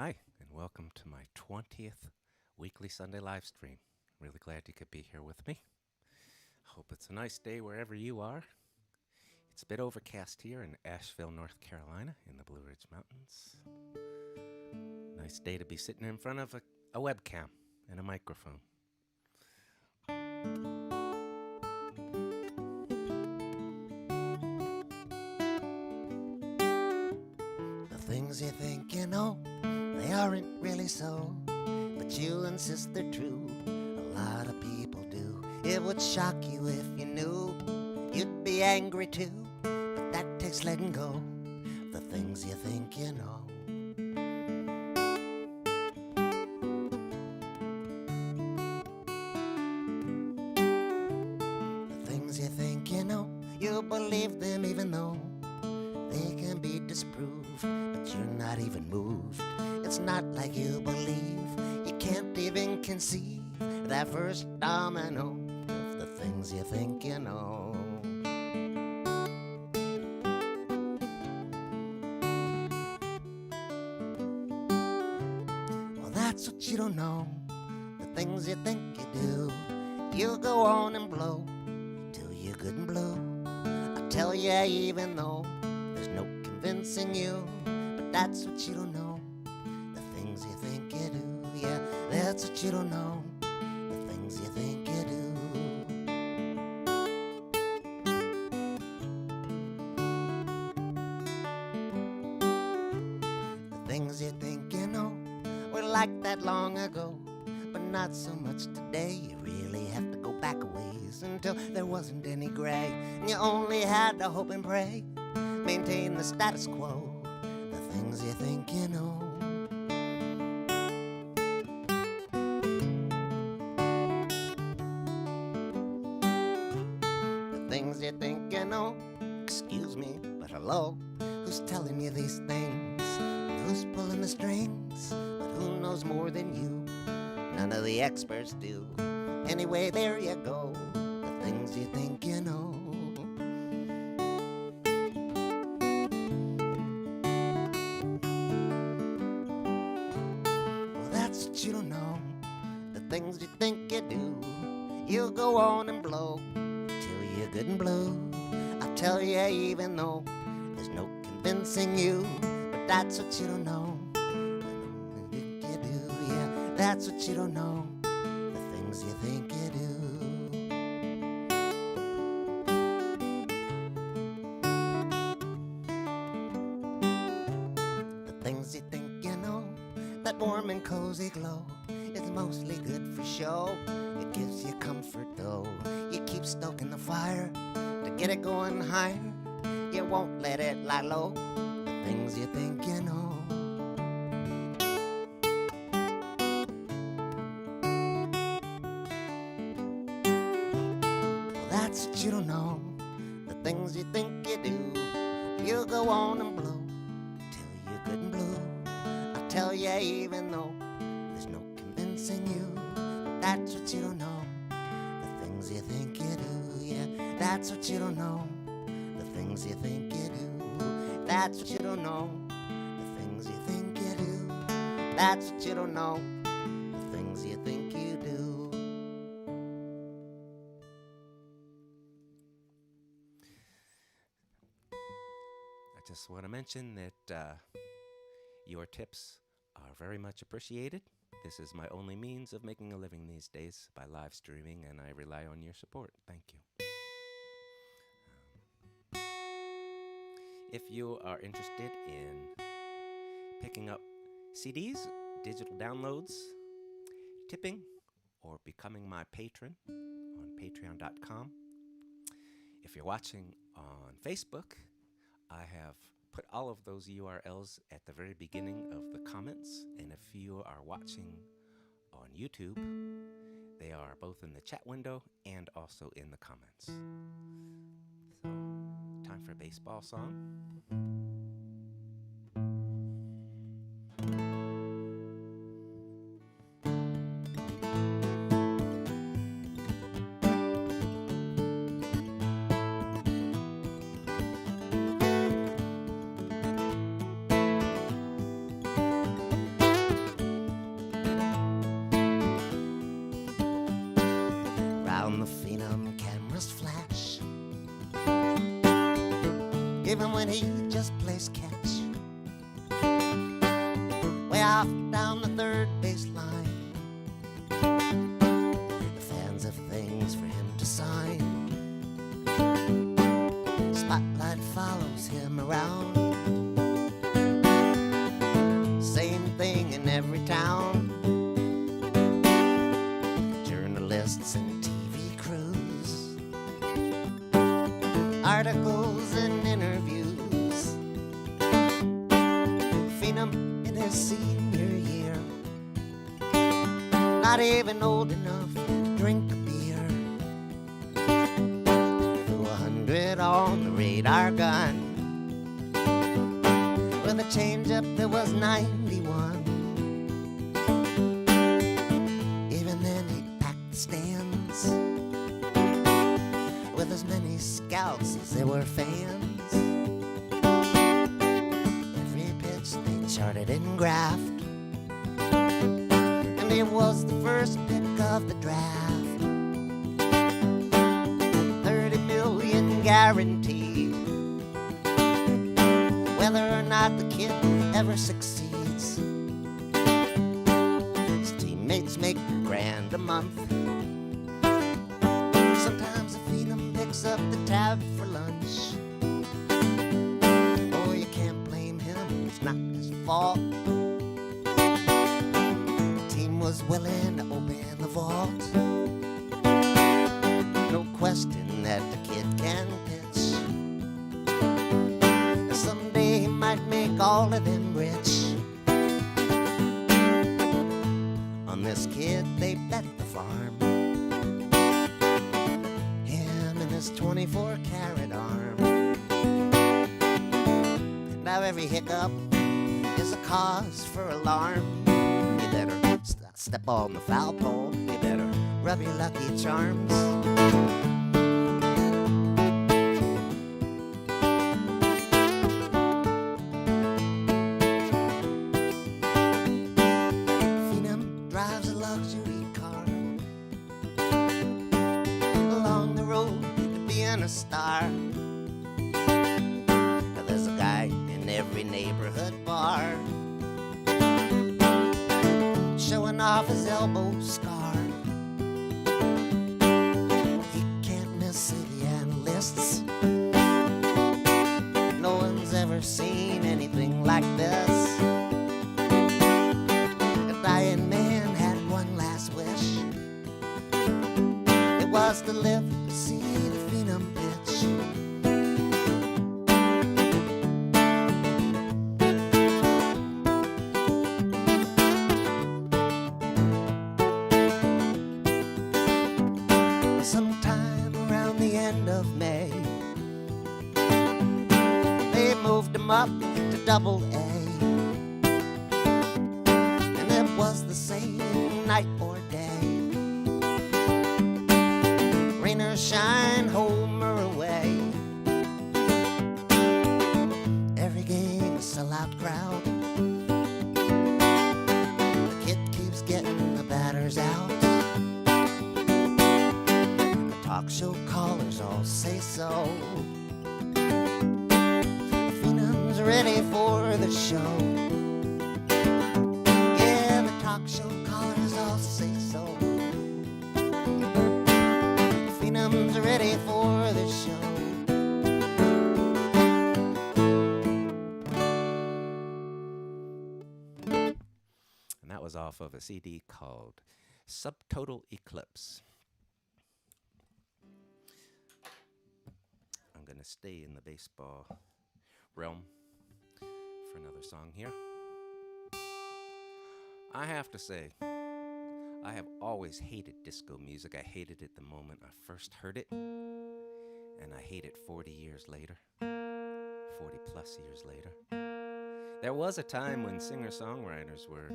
Hi, and welcome to my 20th weekly Sunday live stream. Really glad you could be here with me. Hope it's a nice day wherever you are. It's a bit overcast here in Asheville, North Carolina, in the Blue Ridge Mountains. Nice day to be sitting in front of a webcam and a microphone. The things you think you know, they aren't really so, but you insist they're true. A lot of people do. It would shock you if you knew. You'd be angry too, but that takes letting go. The things you think you know. The things you think you know, you believe them even though they can be disproved, but you're not even moved. It's not like you believe, you can't even conceive that first domino of the things you think you know. Well, that's what you don't know, the things you think you do. You go on and blow till you're good and blue. I tell you, even though there's no convincing you, but that's what you don't know, the things you think you do. Yeah, that's what you don't know, the things you think you do. The things you think you know were like that long ago, but not so much today. You really have to go back a ways until there wasn't any gray, and you only had to hope and pray, maintain the status quo. The things you think you know. The things you think you know. Excuse me, but hello, who's telling you these things? Who's pulling the strings? But who knows more than you? None of the experts do. Anyway, there you go, the things you think you know. Well, that's what you don't know, the things you think you do. You go on and blow till you're good and blue. I tell you, even though there's no convincing you, but that's what you don't know, the things you do. Yeah, that's what you don't know, the things you think you do. The things you think you know, that warm and cozy glow, it's mostly good for show. It gives you comfort though, you keep stoking the fire to get it going higher. You won't let it lie low, the things you think you know. Well, that's what you don't know, the things you think you do. You go on and blow till you're good and blue. I tell you, even though there's no convincing you, but that's what you don't know, the things you think you do. Yeah, that's what you don't know, the things you think you do. That's what you don't know, the things you think you do. That's what you don't know, the things you think you do. I just want to mention that your tips are very much appreciated. This is my only means of making a living these days, by live streaming, and I rely on your support. Thank you. If you are interested in picking up CDs, digital downloads, tipping, or becoming my patron on patreon.com. If you're watching on Facebook, I have put all of those URLs at the very beginning of the comments, and if you are watching on YouTube, they are both in the chat window and also in the comments. So, time for a baseball song. even when he just plays catch. Way off down the third base line, the fans have things for him to sign. Spotlight follows him around, same thing in every town. Journalists and TV crews, articles and interviews. Phenom in his senior year, not even old enough to drink a beer. Threw 100 on the radar gun, with a changeup that was 91. Even then he packed the stands with as many scouts as there were fans. Every pitch they charted and graphed, and it was the first pick of the draft. 30 million guaranteed, whether or not the kid ever succeeds. His teammates make $1,000 a month. Sometimes the Phenom picks up the tab for lunch. Oh, you can't blame him, it's not his fault. The team was willing to open the vault. No question that the kid can pitch. Someday he might make all of them rich. On this kid they bet the farm, him and his 24-carat arm. Now every hiccup is a cause for alarm. You better step on the foul pole, you better rub your lucky charms. A star. There's a guy in every neighborhood bar showing off his elbow scar. He can't miss the analysts. No one's ever seen anything like this. A dying man had one last wish. It was to live to see the Phenom pitch. Sometime around the end of May, they moved him up to Double A, and it was the same night or day. Rain or shine, home or away, every game a sellout crowd. The kid keeps getting the batters out. The talk show callers all say so. Phenom's ready for the show. Yeah, the talk show callers all say so. Phenom's ready for the show. And that was off of a CD called Subtotal Eclipse. I'm going to stay in the baseball realm for another song here. I have to say, I have always hated disco music. I hated it the moment I first heard it, and I hate it 40 years later, 40 plus years later. There was a time when singer-songwriters were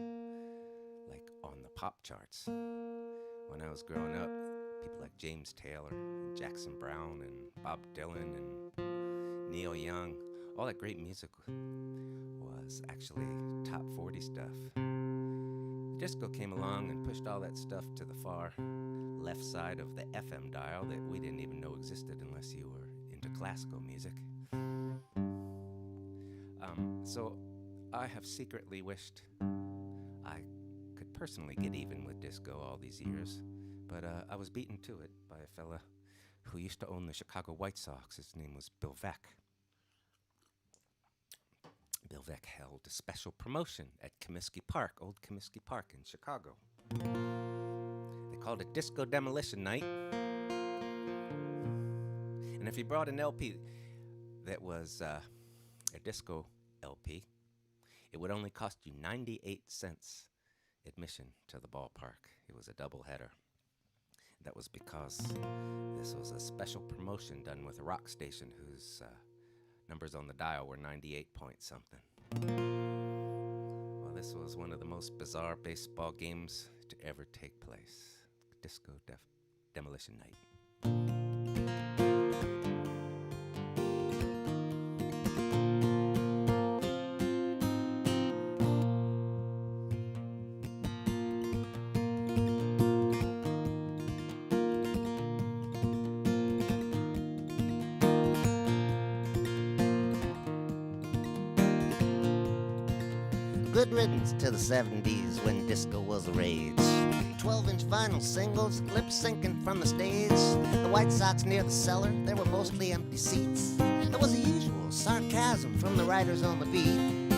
like on the pop charts. When I was growing up, people like James Taylor and Jackson Browne and Bob Dylan and Neil Young, all that great music was actually top 40 stuff. Disco came along and pushed all that stuff to the far left side of the FM dial that we didn't even know existed unless you were into classical music. So I have secretly wished I could personally get even with disco all these years, but I was beaten to it by a fella who used to own the Chicago White Sox. His name was Bill Veeck. Bill Veeck held a special promotion at Comiskey Park, Old Comiskey Park in Chicago. They called it Disco Demolition Night. And if you brought an LP that was a disco LP, it would only cost you 98 cents admission to the ballpark. It was a doubleheader. That was because this was a special promotion done with a rock station whose numbers on the dial were 98 point something. Well, this was one of the most bizarre baseball games to ever take place. Disco Demolition Night. Good riddance to the 70s when disco was the rage. 12-inch vinyl singles, lip-syncing from the stage. The White Sox near the cellar, there were mostly empty seats. There was the usual sarcasm from the writers on the beat.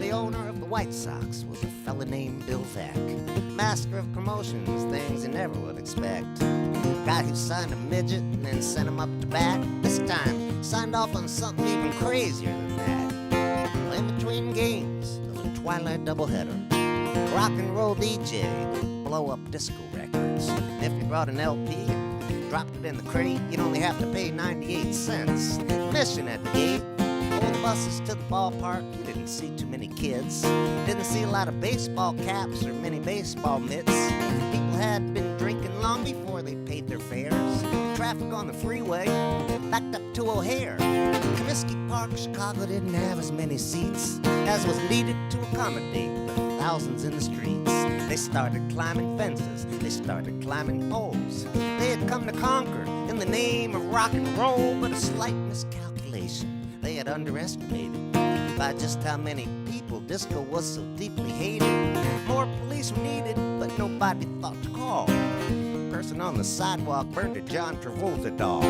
The owner of the White Sox was a fella named Bill Veeck, master of promotions, things you never would expect. Guy who signed a midget and then sent him up to bat. This time, signed off on something even crazier than that. In between games, Twilight doubleheader, rock and roll DJ, blow up disco records. If you brought an LP and dropped it in the crate, you'd only have to pay 98 cents. Admission at the gate, old buses to the ballpark. You didn't see too many kids, didn't see a lot of baseball caps or many baseball mitts. People had been drinking long before they paid their fares. Traffic on the freeway backed up to O'Hare. Comiskey Park, Chicago didn't have as many seats as was needed to accommodate the thousands in the streets. They started climbing fences, they started climbing poles. They had come to conquer in the name of rock and roll, but a slight miscalculation they had underestimated by just how many people disco was so deeply hated. More police were needed, but nobody thought to call. A person on the sidewalk burned a John Travolta doll.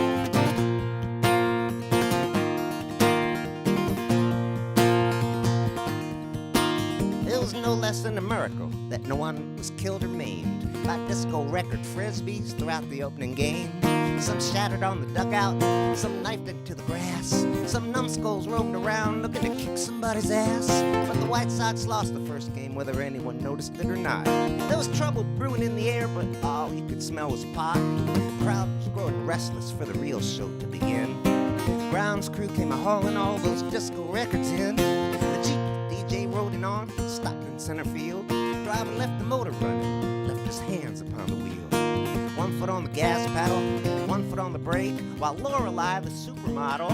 No less than a miracle that no one was killed or maimed by disco record frisbees throughout the opening game. Some shattered on the dugout, some knifed into the grass. Some numbskulls roamed around looking to kick somebody's ass. But the White Sox lost the first game, whether anyone noticed it or not. There was trouble brewing in the air, but all you could smell was pot. The crowd was growing restless for the real show to begin. Grounds crew came a-hauling all those disco records in. The Jeep DJ rode it on, stopped in center field. Driver left the motor running, left his hands upon the wheel. 1 foot on the gas pedal, 1 foot on the brake, while Lorelei, the supermodel,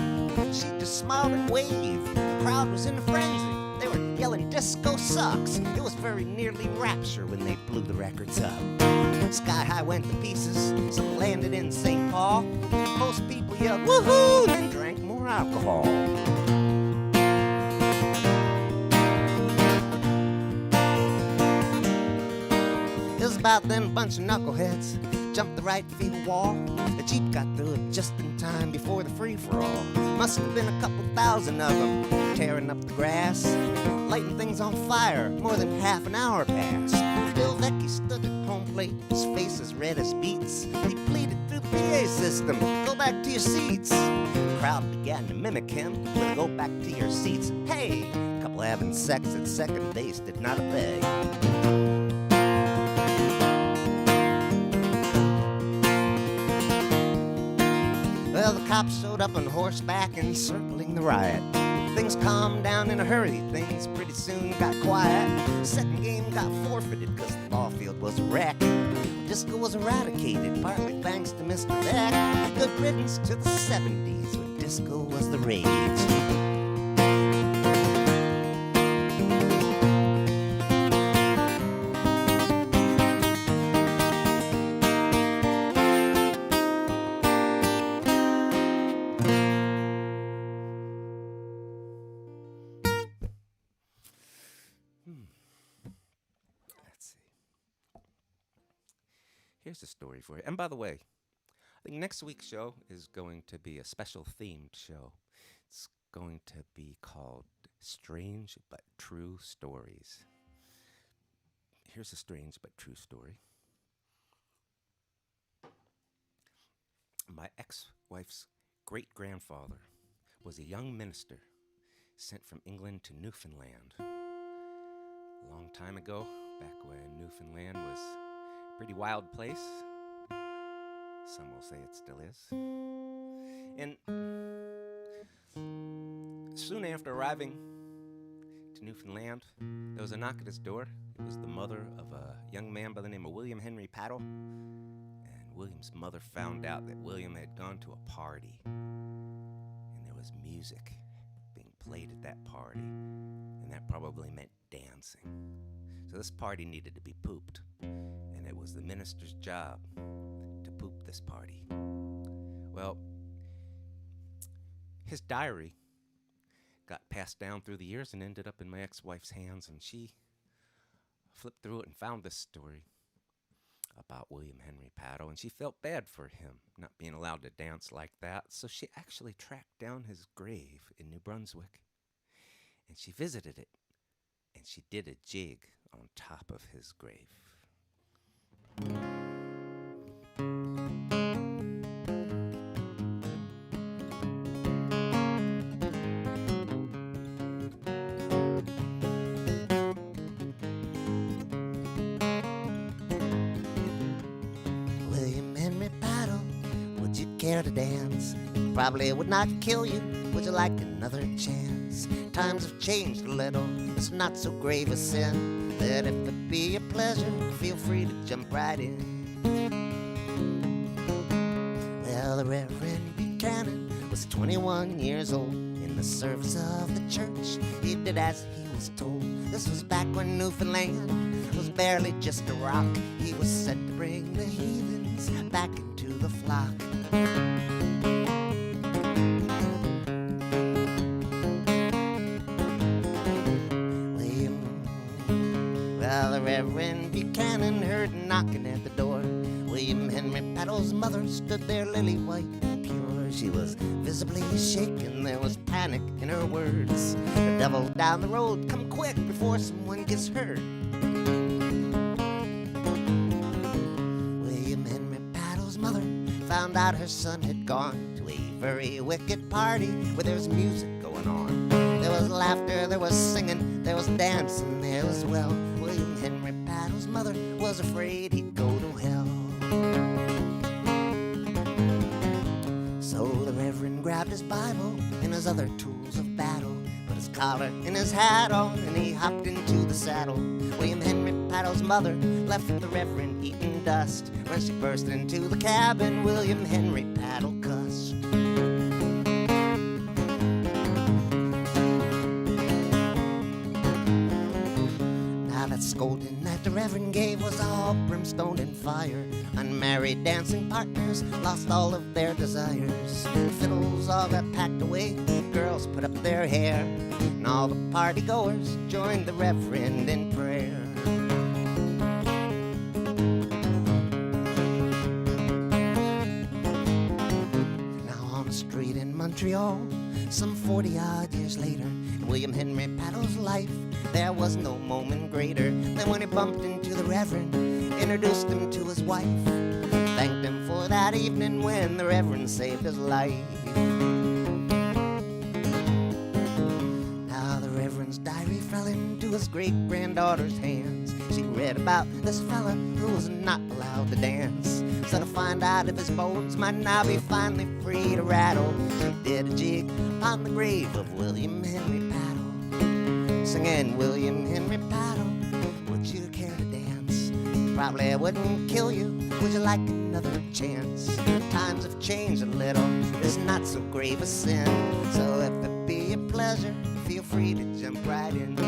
she just smiled and waved. The crowd was in a frenzy. They were yelling, "Disco sucks!" It was very nearly rapture when they blew the records up. Sky High went to pieces, some landed in St. Paul. Most people yelled, "Woohoo!" then drank more alcohol. It was about then a bunch of knuckleheads jumped the right field wall. The Jeep got through it just in time before the free-for-all. Must have been a couple thousand of them tearing up the grass, lighting things on fire. More than half an hour passed. Bill Veeck stood at home plate, his face as red as beets. He pleaded through the PA system, "Go back to your seats." The crowd began to mimic him with "Go back to your seats." Hey, a couple having sex at second base did not obey. Well, the cops showed up on horseback encircling the riot. Things calmed down in a hurry, things pretty soon got quiet. Second game got forfeited because the ball field was a wreck. Disco was eradicated, partly thanks to Mr. Veeck. Good riddance to the 70s when disco was the rage. here's a story for you. And by the way, I think next week's show is going to be a special themed show. It's going to be called Strange But True Stories. Here's a strange but true story. My ex-wife's great-grandfather was a young minister sent from England to Newfoundland. A long time ago, back when Newfoundland was a pretty wild place. Some will say it still is. And soon after arriving to Newfoundland, there was a knock at his door. It was the mother of a young man by the name of William Henry Paddle. And William's mother found out that William had gone to a party. And there was music being played at that party. And that probably meant dancing. So this party needed to be pooped. And it was the minister's job to poop this party. Well, his diary got passed down through the years and ended up in my ex-wife's hands, and she flipped through it and found this story about William Henry Paddle, and she felt bad for him not being allowed to dance like that, so she actually tracked down his grave in New Brunswick, and she visited it, and she did a jig on top of his grave. Care to dance? Probably would not kill you. Would you like another chance? Times have changed a little. It's not so grave a sin that if it be a pleasure, feel free to jump right in. Well, the Reverend Buchanan was 21 years old. In the service of the church, he did as he was told. This was back when Newfoundland was barely just a rock. He was sent to bring the heathens back into the flock. Well, the Reverend Buchanan heard knocking at the door. William Henry Paddle's mother stood there lily-white and pure. She was visibly shaken, there was panic in her words. The devil down the road, come quick before someone gets hurt. William Henry Paddle's mother found out her son had gone to a very wicked party where there was music going on. There was laughter, there was singing, there was dancing there as well. William Henry Paddle's mother was afraid he'd go to hell. So the Reverend grabbed his Bible and his other tools of battle, put his collar and his hat on, and he hopped into the saddle. William Henry Paddle's mother left the Reverend eating dust. When she burst into the cabin, William Henry Paddle cussed. Now that scolding that the Reverend gave was all brimstone and fire. Unmarried dancing partners lost all of their desires. Fiddles all got packed away, girls put up their hair, and all the party goers joined the Reverend in prayer. Street in Montreal, some 40-odd years later, in William Henry Paddle's life, there was no moment greater than when he bumped into the Reverend, introduced him to his wife, thanked him for that evening when the Reverend saved his life. Now the Reverend's diary fell into his great-granddaughter's hands. She read about this fella who was not allowed to dance. So to find out if his bones might now be finally free to rattle, she did a jig on the grave of William Henry Paddle, singing, William Henry Paddle, would you care to dance? Probably wouldn't kill you, would you like another chance? Times have changed a little, it's not so grave a sin. So if it be a pleasure, feel free to jump right in.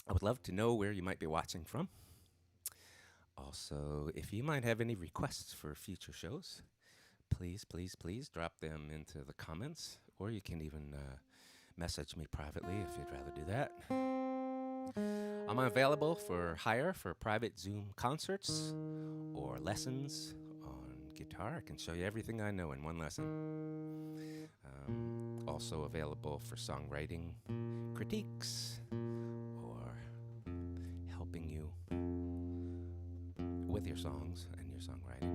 I would love to know where you might be watching from. Also, if you might have any requests for future shows, please drop them into the comments, or you can even message me privately if you'd rather do that. I'm available for hire for private Zoom concerts or lessons on guitar. I can show you everything I know in one lesson. Also available for songwriting critiques or helping you with your songs and your songwriting.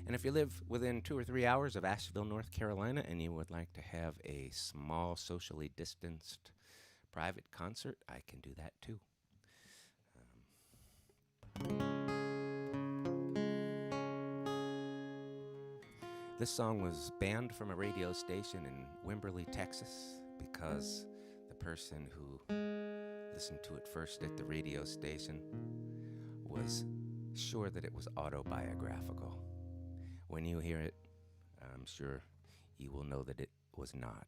And if you live within 2 or 3 hours of Asheville, North Carolina, and you would like to have a small, socially distanced private concert, I can do that too. This song was banned from a radio station in Wimberley, Texas, because the person who listened to it first at the radio station was sure that it was autobiographical. When you hear it, I'm sure you will know that it was not.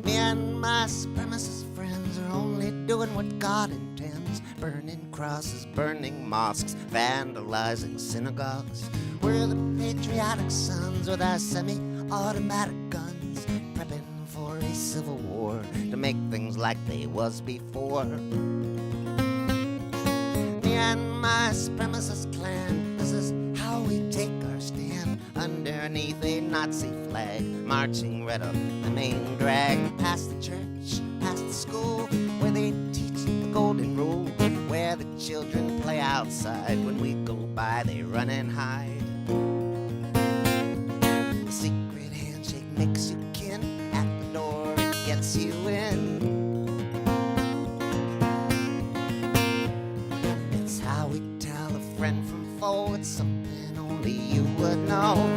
Me and my supremacist friends are only doing what God intends. Burning crosses, burning mosques, vandalizing synagogues. We're the patriotic sons with our semi-automatic guns, prepping for a civil war to make things like they was before. Me and my supremacist clan, this is how we take our stand. Underneath a Nazi flag, marching right up the main drag. Past the church, past the school, where they teach the golden rule, where the children play outside. When we go by, they run and hide. The secret handshake makes you kin. At the door, it gets you in. It's how we tell a friend from foe. It's something only you would know.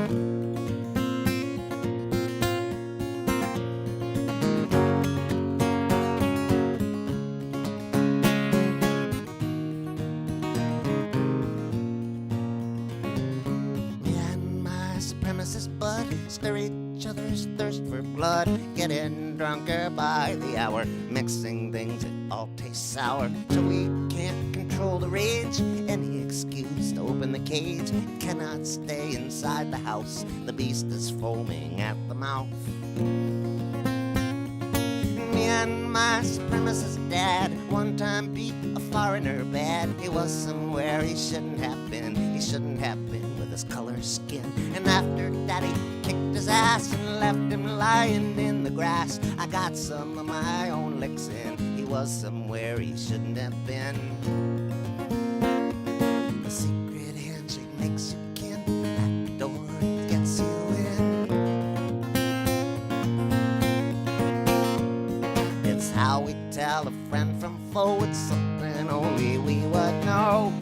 Bud, stir each other's thirst for blood, getting drunker by the hour, mixing things that all taste sour, till we can't control the rage. Any excuse to open the cage, it cannot stay inside the house. The beast is foaming at the mouth. Me and my supremacist dad one time beat a foreigner bad. He was somewhere he shouldn't have been. He shouldn't have been with his color skin. And after Daddy kicked his ass and left him lying in the grass, I got some of my own licks in. He was somewhere he shouldn't have been. The secret handshake makes you kin. At the door it gets you in. It's how we tell a friend from foe. It's something only we would know.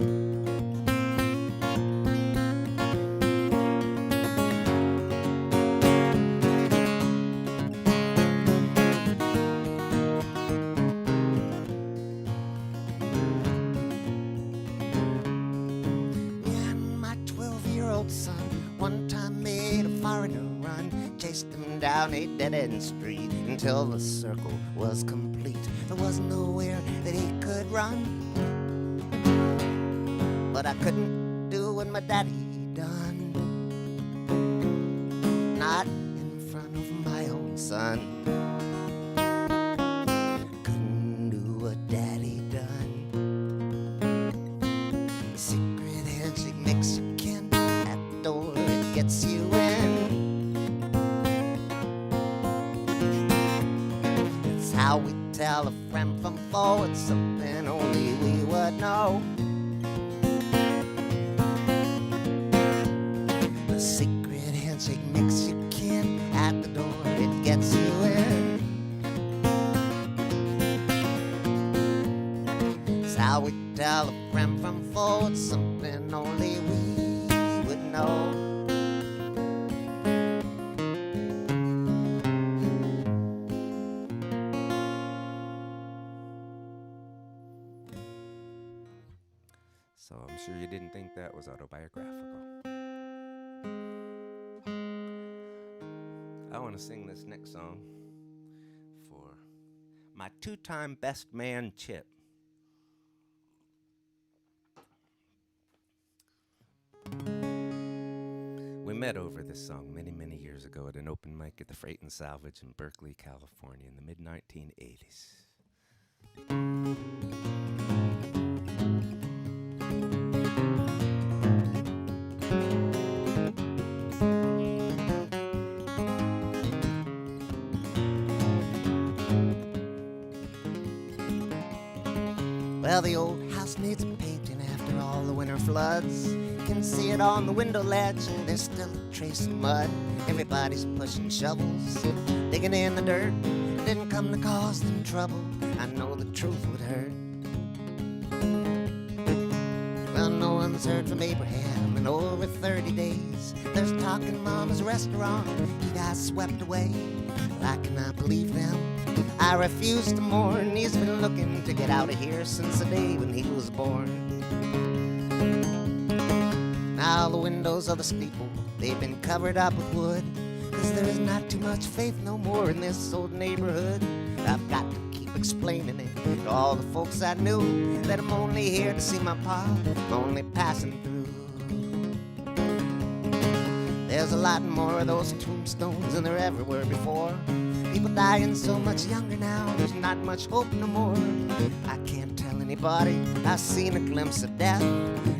Down a dead-end street until the circle was complete. There was nowhere that he could run, but I couldn't do what my daddy done. Not in front of my own son. Couldn't do what daddy done. The secret handshake makes you kin. At the door it gets you in. How we tell a friend from foe. It's something only we would know. The secret handshake makes you kin. At the door it gets you in. It's how we tell a friend from foe. It's something only we would know. So I'm sure you didn't think that was autobiographical. I want to sing this next song for my two-time best man, Chip. We met over this song many, many years ago at an open mic at the Freight and Salvage in Berkeley, California in the mid-1980s. Well, the old house needs painting after all the winter floods. Can see it on the window ledge, and there's still a trace of mud. Everybody's pushing shovels, digging in the dirt. Didn't come to cause them trouble. I know the truth would hurt. Well, no one's heard from Abraham in over 30 days. There's talk in Mama's restaurant, he got swept away. Well, I cannot believe them. I refuse to mourn. He's been looking to get out of here since the day when he was born. Now the windows of the steeple, they've been covered up with wood, 'cause there is not too much faith no more in this old neighborhood. I've got to keep explaining it to all the folks I knew, that I'm only here to see my pa, I'm only passing through. There's a lot more of those tombstones than there ever were before. People dying so much younger now, there's not much hope no more. I can't tell anybody I've seen a glimpse of death.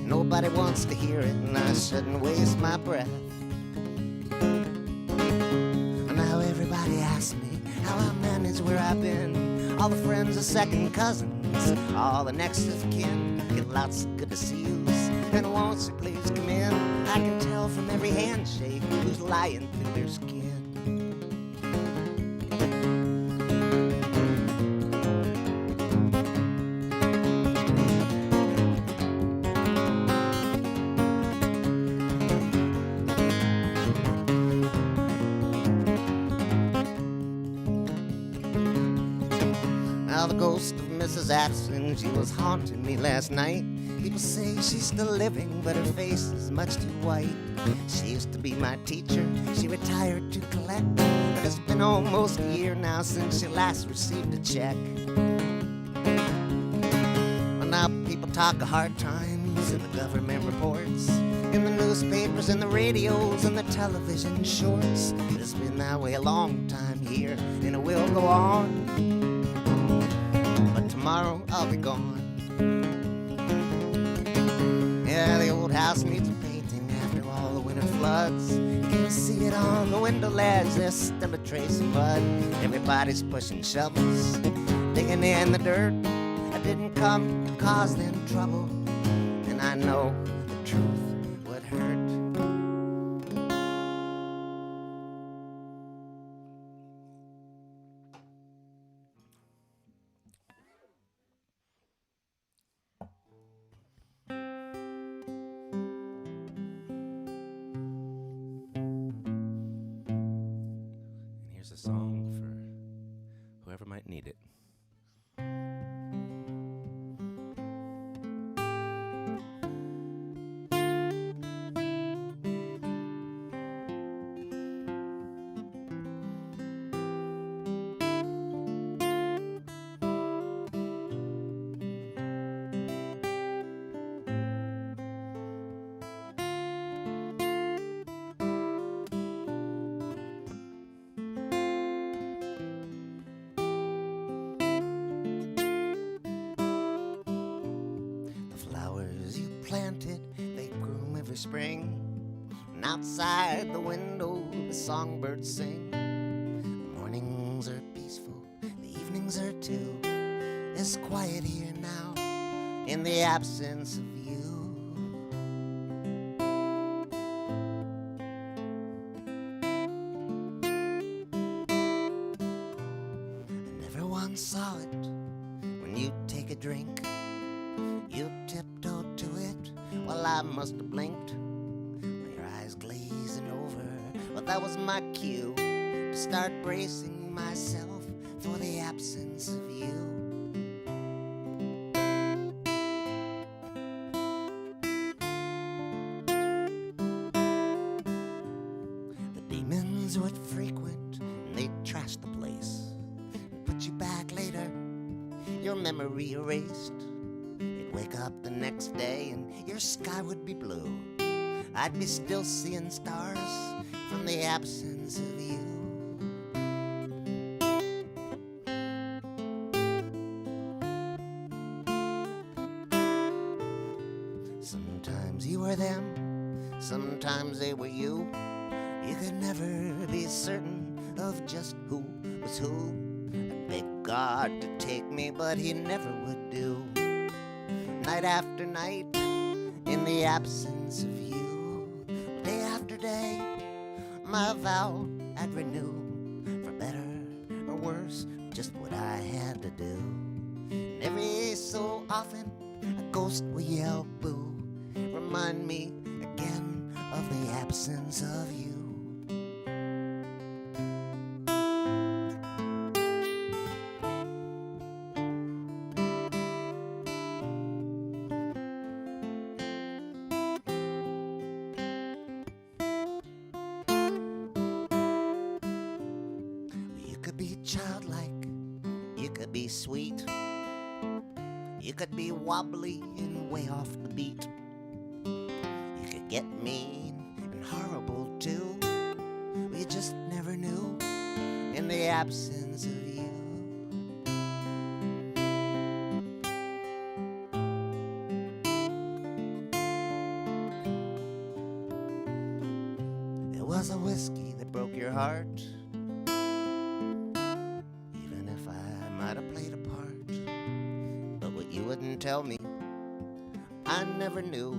Nobody wants to hear it, and I shouldn't waste my breath. Now everybody asks me how I manage where I've been. All the friends are second cousins, all the next of kin. Get lots of good to see yous, and won't you please come in? I can tell from every handshake who's lying through their skin. Now the ghost of Mrs. Addison, she was haunting me last night. People say she's still living, but her face is much too white. She used to be my teacher, she retired to collect. But it's been almost a year now since she last received a check. Well, now people talk of hard times in the government reports, in the newspapers, in the radios, and the television shorts. It's been that way a long time here, and it will go on. Tomorrow I'll be gone. Yeah, the old house needs a painting after all the winter floods. You can see it on the window ledge, there's still a trace of mud. Everybody's pushing shovels, digging in the dirt. I didn't come to cause them trouble, and I know the truth would hurt. Here's a song for whoever might need it. Planted, they bloom every spring, and outside the window the songbirds sing. The mornings are peaceful, the evenings are too. It's quiet here now in the absence of you. I never once saw it when you take a drink. You tiptoe to it while I must have blinked. When your eyes glazing over, well, that was my cue to start bracing myself for the absence of you. friends would frequent, and they'd trash the place and put you back later, your memory erased. You'd wake up the next day and your sky would be blue. I'd be still seeing stars from the absence of you. Sometimes you were them, sometimes they were you. You could never be certain of just who was who. I'd beg God to take me, but he never would do. Night after night, in the absence of you, day after day, my vow I'd renew. For better or worse, just what I had to do. And every so often, a ghost will yell boo. Remind me again of the absence of you. You could be childlike, you could be sweet, you could be wobbly and way off the beat. You could get mean and horrible too. We just never knew in the absence of you. It was a whiskey that broke your heart, even if I might have played a part. But what you wouldn't tell me, I never knew.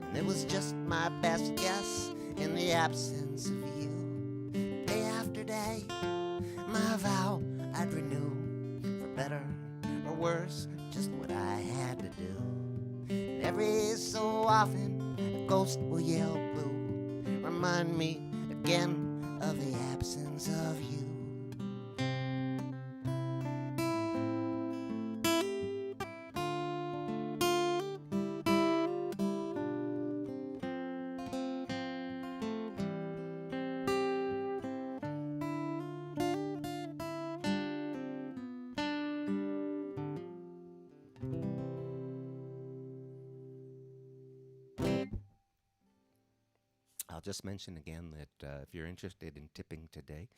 And it was just my best guess in the absence of you. Day after day, my vow I'd renew. For better or worse, just what I had to do. And every so often, a ghost will yell boo. Remind me again of the absence of you. I'll just mention again that if you're interested in tipping today,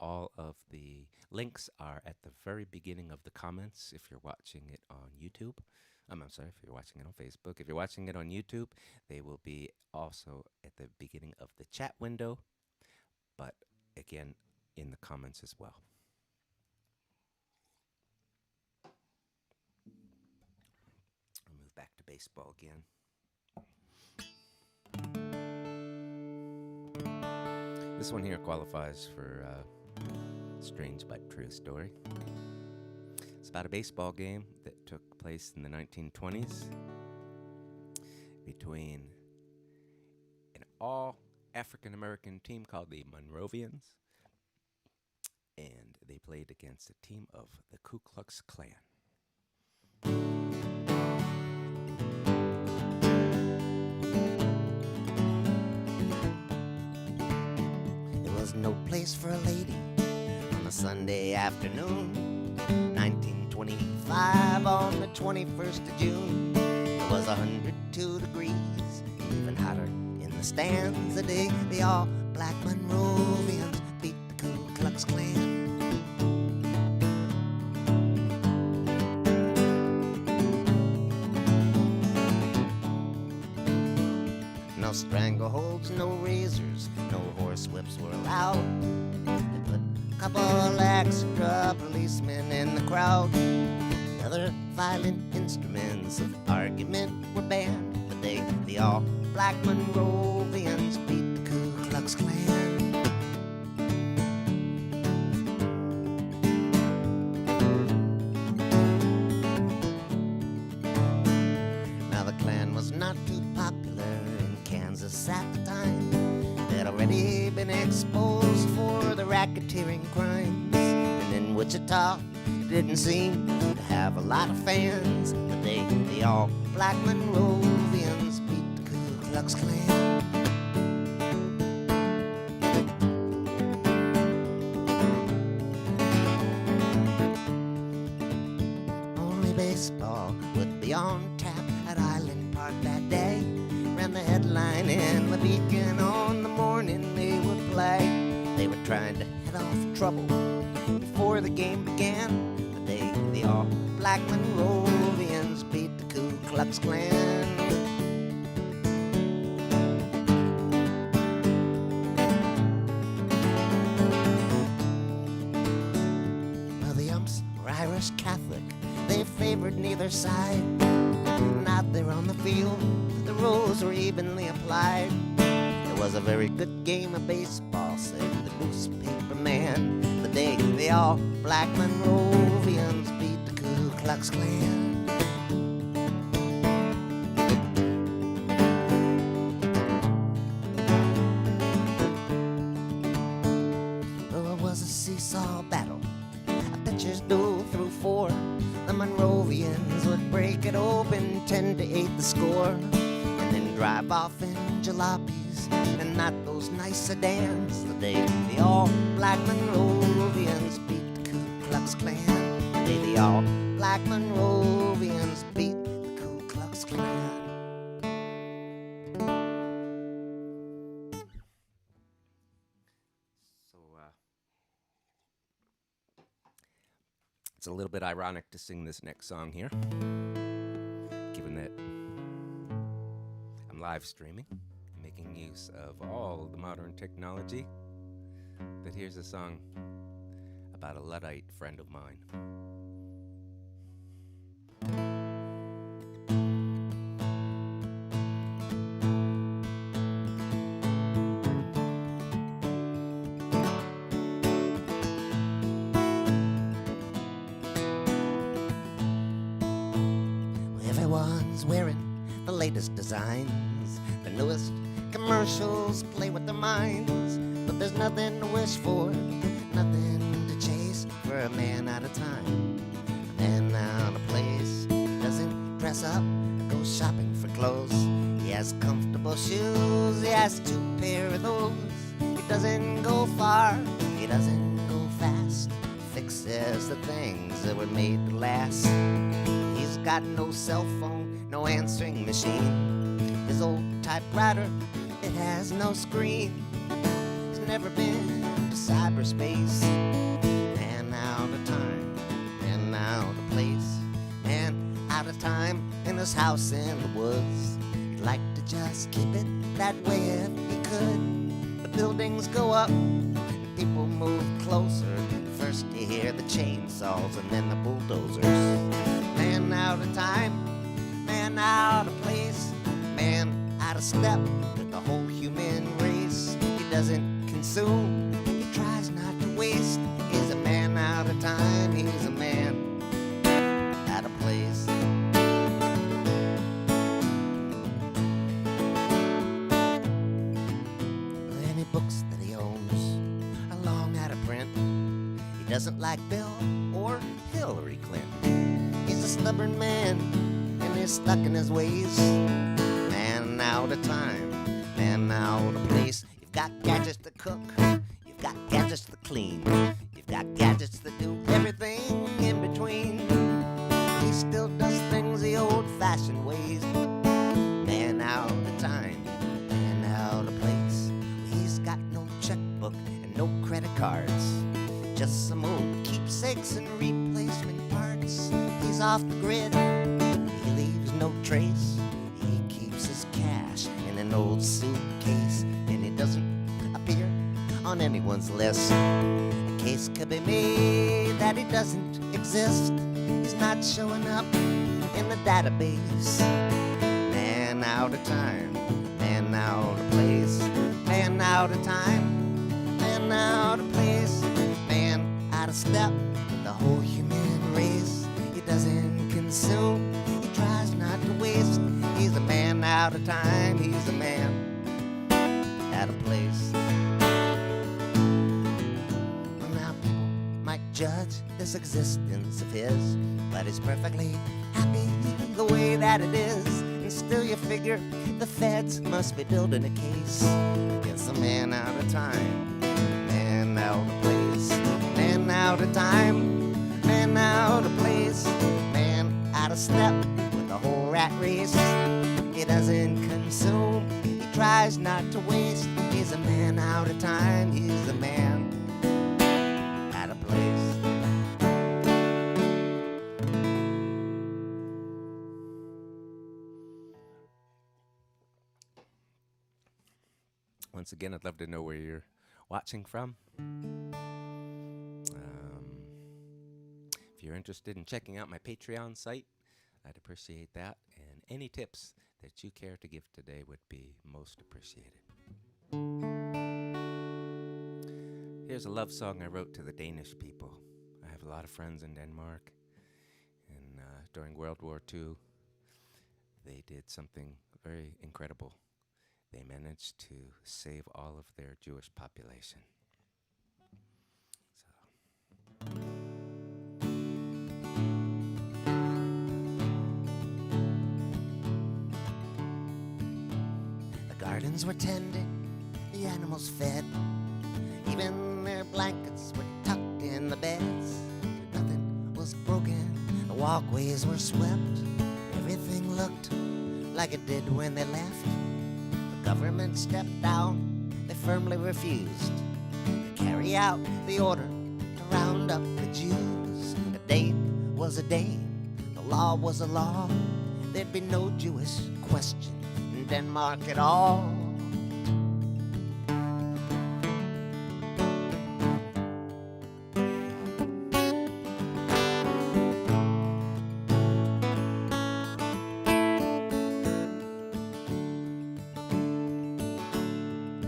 all of the links are at the very beginning of the comments if you're watching it on YouTube. I'm sorry, if you're watching it on Facebook. If you're watching it on YouTube, they will be also at the beginning of the chat window, but again, in the comments as well. I'll move back to baseball again. This one here qualifies for strange but true story. It's about a baseball game that took place in the 1920s between an all African-American team called the Monrovians, and they played against a team of the Ku Klux Klan. No place for a lady on a Sunday afternoon. 1925 on the 21st of June. It was 102 degrees, even hotter in the stands. The day the all-black Monrovians beat the Ku Klux Klan. No strangleholds, no razors, no horse whips were allowed. They put a couple extra policemen in the crowd. Other violent instruments of argument were banned, but the all-black Monrovians beat the Ku Klux Klan. Now the Klan was not too popular in Kansas at the time. They'd already been exposed for the racketeering crimes. And in Wichita, it didn't seem to have a lot of fans. But the all-black Monrovians beat the Ku Klux Klan. be on tap at Island Park that day. Ran the headline in the Beacon on the morning they would play. They were trying to head off trouble before the game began. The day the all-black Monrovians beat the Ku Klux Klan. Well, the umps were Irish Catholic. They favored neither side. Out there on the field, the rules were evenly applied. It was a very good game of baseball, said the newspaper man. The day the all-black Monrovians beat the Ku Klux Klan. Oh, it was a seesaw battle, a pitcher's duel through four. The Monrovians would break it open 10-8 the score, and then drive off in jalopies and not those nice sedans. The day the all-black Monrovians beat the Ku Klux Klan. The day the all-black Monrovians beat the Ku Klux Klan. It's a little bit ironic to sing this next song here, given that I'm live streaming, making use of all the modern technology. But here's a song about a Luddite friend of mine. Everyone's wearing the latest designs, the newest commercials play with their minds. But there's nothing to wish for, nothing to chase for a man out of time. A man out of place doesn't dress up or go shopping for clothes. He has comfortable shoes, he has 2 pair of those. He doesn't go far, he doesn't go fast. Fixes the things that were made to last. He's got no cell phone, no answering machine. His old typewriter, it has no screen. He's never been to cyberspace. Man out of time, man out of place. Man out of time in his house in the woods. He'd like to just keep it that way if he could. The buildings go up, and people move closer. First you hear the chainsaws and then the bulldozers. Man out of time, man out of place, man out of step with the whole human race. He doesn't consume, he tries not to waste. He's a man out of time, he's a man out of place. Any books that he owns are long out of print. He doesn't like Bill or Hillary Clinton. He's a stubborn man, and he's stuck in his ways. Man out of time, man out of place. You've got gadgets to cook, you've got gadgets to clean, you've got gadgets to do everything in between. He still does things the old-fashioned ways. Man out of time, man out of place. He's got no checkbook and no credit cards, just some old keepsakes and replacement parts. He's off the grid, he leaves no trace. He keeps his cash in an old suitcase, and he doesn't appear on anyone's list. A case could be made that he doesn't exist. He's not showing up in the database. Man out of time, man out of place. Man out of time, man out of place. Man out of step with the whole human race. He doesn't consume, he tries not to waste. He's a man out of time, he's a man out of place. Well, now people might judge this existence of his, but he's perfectly happy the way that it is. And still you figure the feds must be building a case against a man out of time, man out of place. Man out of time, man out of place, man out of step with the place. He doesn't consume, he tries not to waste. He's a man out of time, he's a man out of place. Once again, I'd love to know where you're watching from. If you're interested in checking out my Patreon site, I'd appreciate that. And any tips that you care to give today would be most appreciated. Here's a love song I wrote to the Danish people. I have a lot of friends in Denmark, and during World War II, they did something very incredible. They managed to save all of their Jewish population. The gardens were tended, the animals fed, even their blankets were tucked in the beds. Nothing was broken, the walkways were swept, everything looked like it did when they left. The government stepped down, they firmly refused to carry out the order to round up the Jews. A date was a date, the law was a law, there'd be no Jewish question in Denmark at all.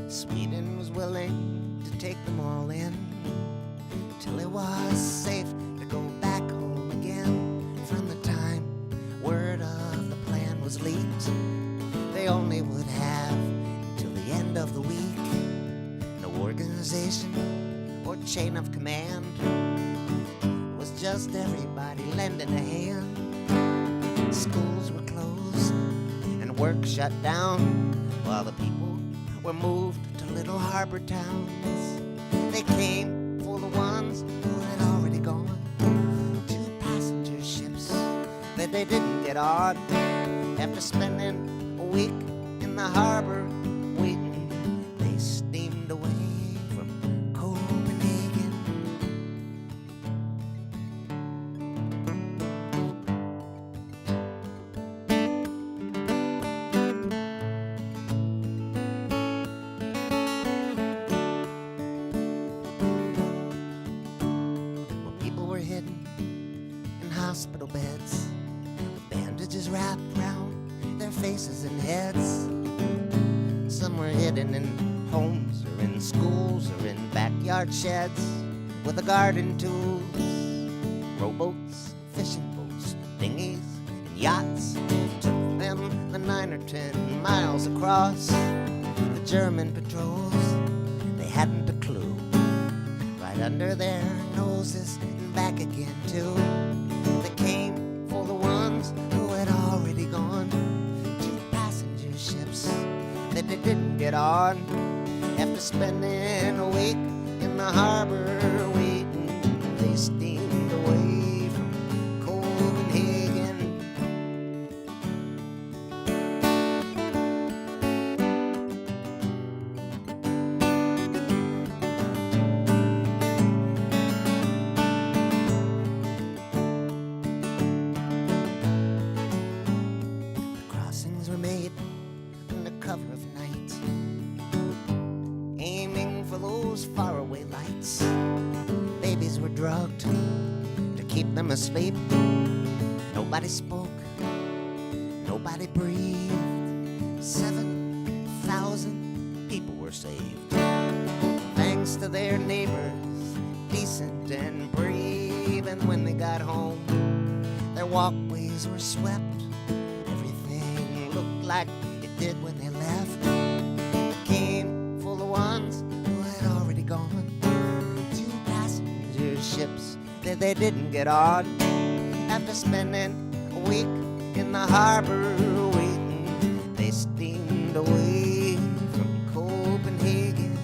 Sweden was willing to take them all in till it was safe to go back home again. From the time word of the plan was leaked, they only would have till the end of the week. No organization or chain of command, it was just everybody lending a hand. Schools were closed and work shut down, while the people were moved to little harbor towns. They came for the ones who had already gone, 2 passenger ships that they didn't get on. After spending a week in the harbor waiting, they steamed away from Copenhagen. Hospital beds with bandages wrapped round their faces and heads. Some were hidden in homes or in schools or in backyard sheds with the garden tools, rowboats, fishing boats, dinghies, and yachts. Took them the 9 or 10 miles across the German patrols. They hadn't a clue, right under their noses and back again too. They came for the ones who had already gone, 2 passenger ships that they didn't get on. After spending a week in the harbor waiting, they steamed away from Copenhagen. Were made under cover of night, aiming for those faraway lights. Babies were drugged to keep them asleep. Nobody spoke, nobody breathed. 7,000 people were saved, thanks to their neighbors, decent and brave. And when they got home, their walkways were swept, like it did when they left. It came for the ones who had already gone, 2 passenger ships that they didn't get on. After spending a week in the harbor waiting, they steamed away from Copenhagen.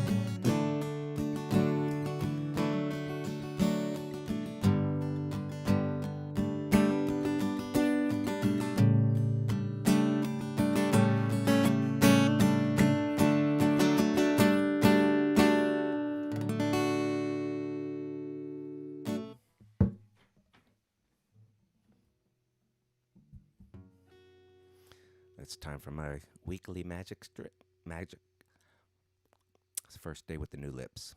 It's time for my weekly magic strip. Magic. It's the first day with the new lips.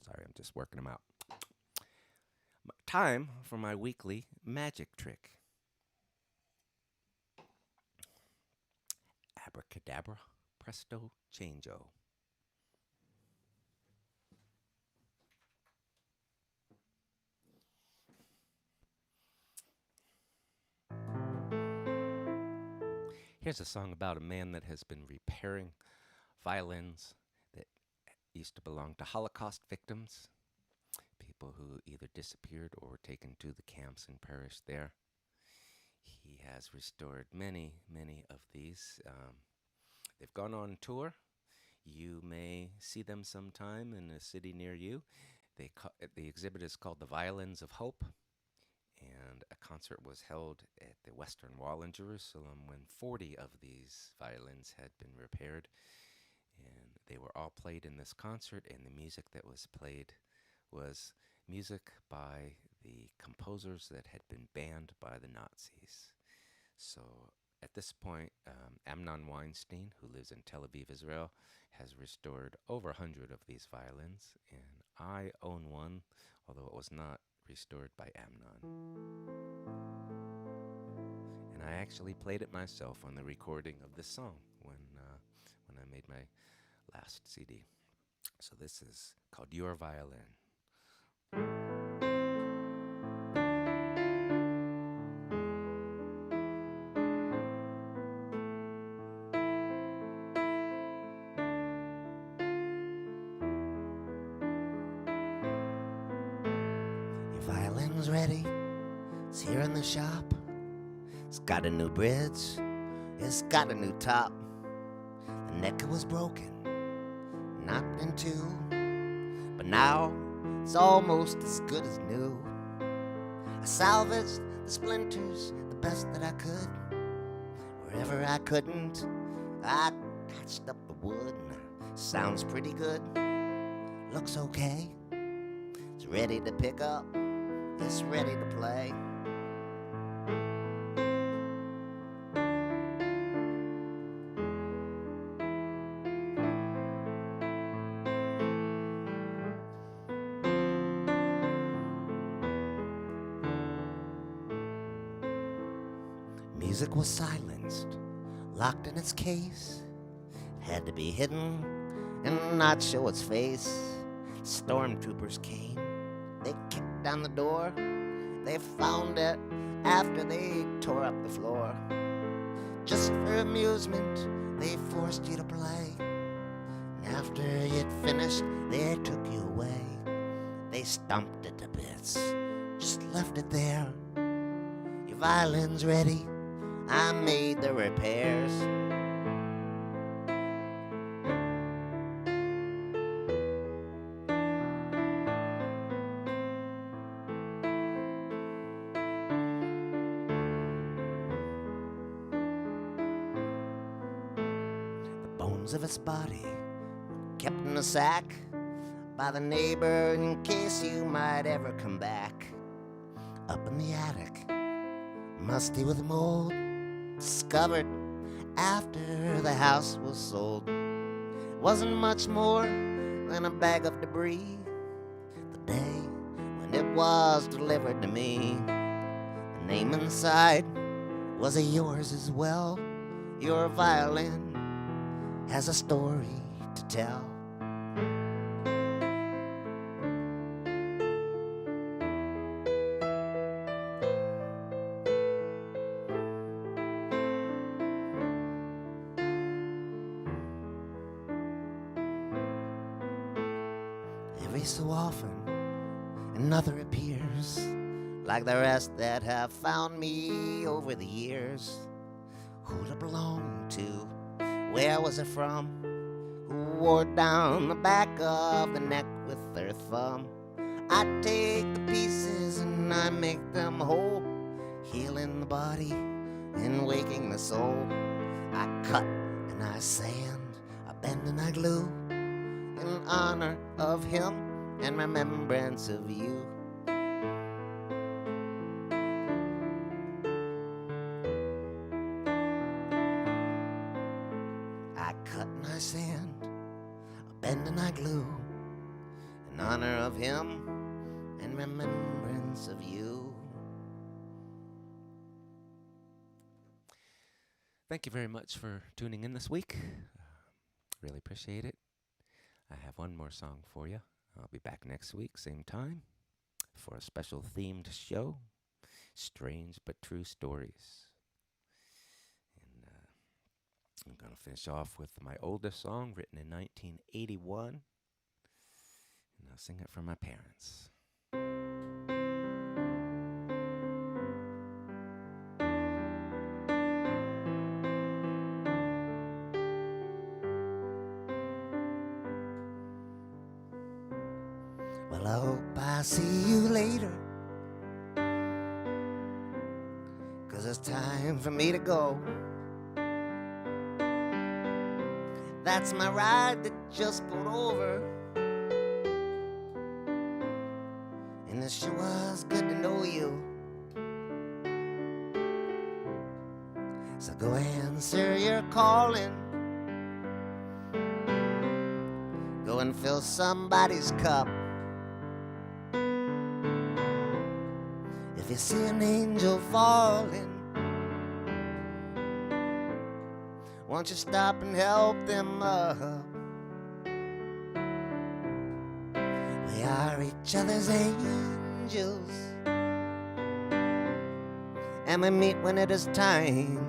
Sorry, I'm just working them out. Time for my weekly magic trick. Abracadabra, presto, changeo. Here's a song about a man that has been repairing violins that used to belong to Holocaust victims, people who either disappeared or were taken to the camps and perished there. He has restored many, many of these. They've gone on tour. You may see them sometime in a city near you. The exhibit is called The Violins of Hope, and a concert was held at the Western Wall in Jerusalem when 40 of these violins had been repaired, and they were all played in this concert, and the music that was played was music by the composers that had been banned by the Nazis. So at this point, Amnon Weinstein, who lives in Tel Aviv, Israel, has restored over 100 of these violins, and I own one, although it was not restored by Amnon. And I actually played it myself on the recording of this song when I made my last CD. So this is called Your Violin. Violin's ready, it's here in the shop. It's got a new bridge, it's got a new top. The neck was broken, knocked in two, but now it's almost as good as new. I salvaged the splinters the best that I could. Wherever I couldn't, I patched up the wood. Sounds pretty good, looks okay. It's ready to pick up, it's ready to play. Music was silenced, locked in its case. It had to be hidden and not show its face. Stormtroopers came, they kicked down the door. They found it after they tore up the floor. Just for amusement, they forced you to play. And after you'd finished, they took you away. They stomped it to bits, just left it there. Your violin's ready, I made the repairs. Of its body kept in a sack by the neighbor in case you might ever come back. Up in the attic, musty with mold, discovered after the house was sold. Wasn't much more than a bag of debris the day when it was delivered to me. The name inside was a yours as well. Your violin has a story to tell. Every so often, another appears, like the rest that have found me over the years. Who'd it belong to? Where was it from? Who wore down the back of the neck with their thumb? I take the pieces and I make them whole, healing the body and waking the soul. I cut and I sand, I bend and I glue, in honor of him and remembrance of you. pendant I glue in honor of him and remembrance of you. Thank you very much for tuning in this week. Really appreciate it. I have one more song for you. I'll be back next week, same time, for a special themed show, Strange But True Stories. And I'm going to finish off with my oldest song, written in 1981, and I'll sing it for my parents. Well, I hope I see you later, 'cause it's time for me to go. That's my ride that just pulled over, and it sure was good to know you. So go answer your calling, go and fill somebody's cup. If you see an angel falling, won't you stop and help them up? We are each other's angels, and we meet when it is time.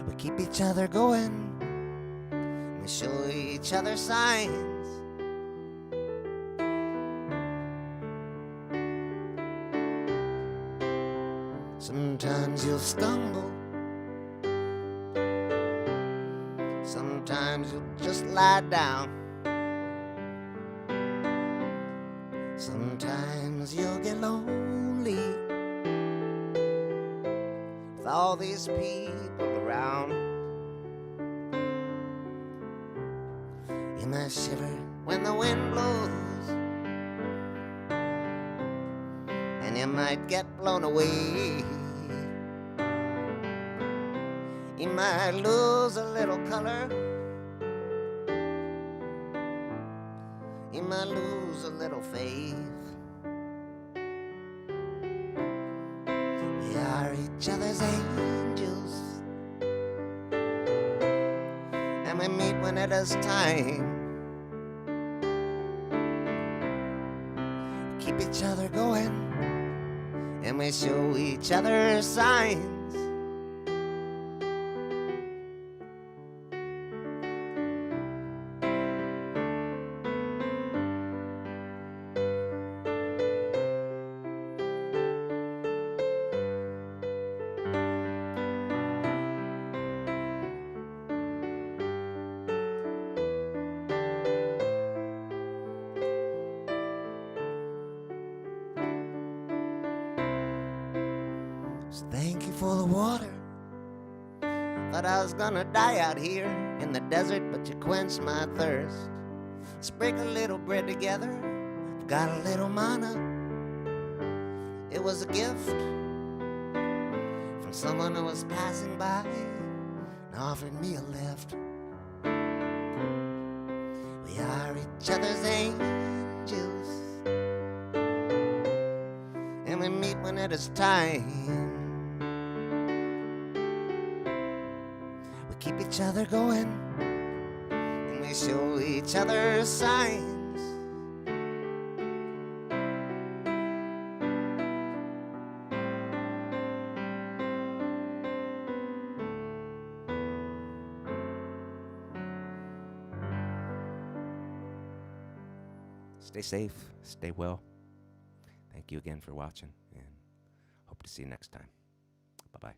We keep each other going, we show each other signs. Sometimes you'll stumble, sometimes you'll just lie down, sometimes you'll get lonely with all these people around. You might shiver when the wind blows, and you might get blown away. You might lose a little color, you might lose a little faith. We are each other's angels, and we meet when it is time. We keep each other going, and we show each other signs. So thank you for the water. Thought I was gonna die out here in the desert, but you quenched my thirst. Sprinkle a little bread together, got a little manna. It was a gift from someone who was passing by and offered me a lift. We are each other's angels, and we meet when it is time. Keep each other going, and we show each other signs. Stay safe, stay well. Thank you again for watching, and hope to see you next time. Bye-bye.